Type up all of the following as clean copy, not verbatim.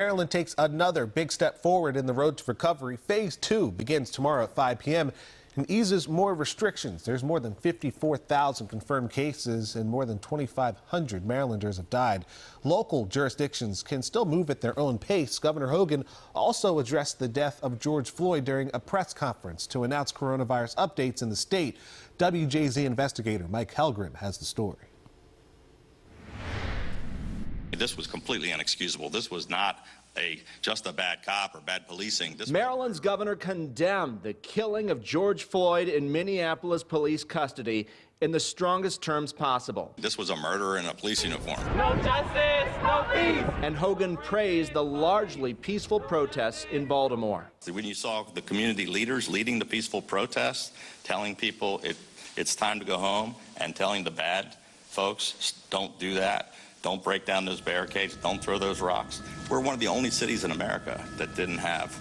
Maryland takes another big step forward in the road to recovery. Phase 2 begins tomorrow at 5 p.m. and eases more restrictions. There's more than 54,000 confirmed cases and more than 2,500 Marylanders have died. Local jurisdictions can still move at their own pace. Governor Hogan also addressed the death of George Floyd during a press conference to announce coronavirus updates in the state. WJZ investigator Mike Helgren has the story. This was completely inexcusable. This was not just a bad cop or bad policing. Maryland's governor condemned the killing of George Floyd in Minneapolis police custody in the strongest terms possible. This was a murderer in a police uniform. No justice, no peace. And Hogan praised the largely peaceful protests in Baltimore. When you saw the community leaders leading the peaceful protests, telling people it's time to go home, and telling the bad folks, don't do that. Don't break down those barricades. Don't throw those rocks. We're one of the only cities in America that didn't have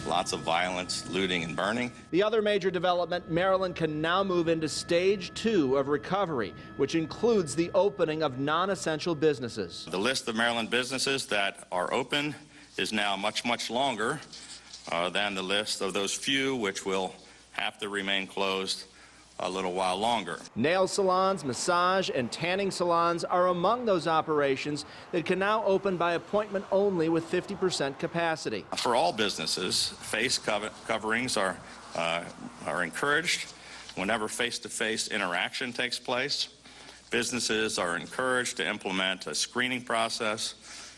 lots of violence, looting, and burning. The other major development, Maryland can now move into stage 2 of recovery, which includes the opening of non-essential businesses. The list of Maryland businesses that are open is now much, much longer than the list of those few which will have to remain closed a little while longer. Nail salons, massage, and tanning salons are among those operations that can now open by appointment only with 50% capacity. For all businesses, face coverings are encouraged whenever face-to-face interaction takes place. Businesses are encouraged to implement a screening process,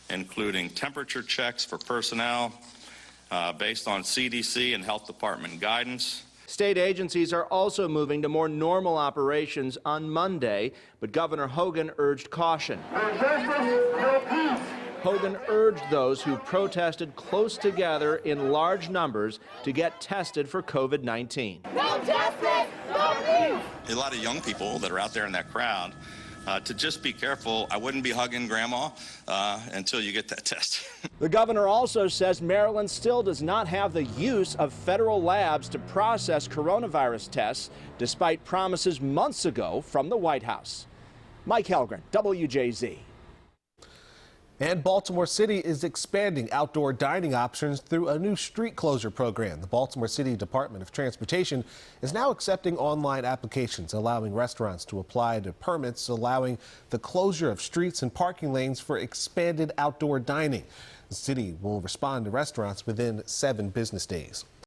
including temperature checks for personnel based on CDC and Health Department guidance. State agencies are also moving to more normal operations on Monday, but Governor Hogan urged caution. Hogan urged those who protested close together in large numbers to get tested for COVID-19. No justice, no peace. A lot of young people that are out there in that crowd, to just be careful. I wouldn't be hugging Grandma until you get that test. The governor also says Maryland still does not have the use of federal labs to process coronavirus tests, despite promises months ago from the White House. Mike Helgren, WJZ. And Baltimore City is expanding outdoor dining options through a new street closure program. The Baltimore City Department of Transportation is now accepting online applications, allowing restaurants to apply to permits, allowing the closure of streets and parking lanes for expanded outdoor dining. The city will respond to restaurants within 7 business days.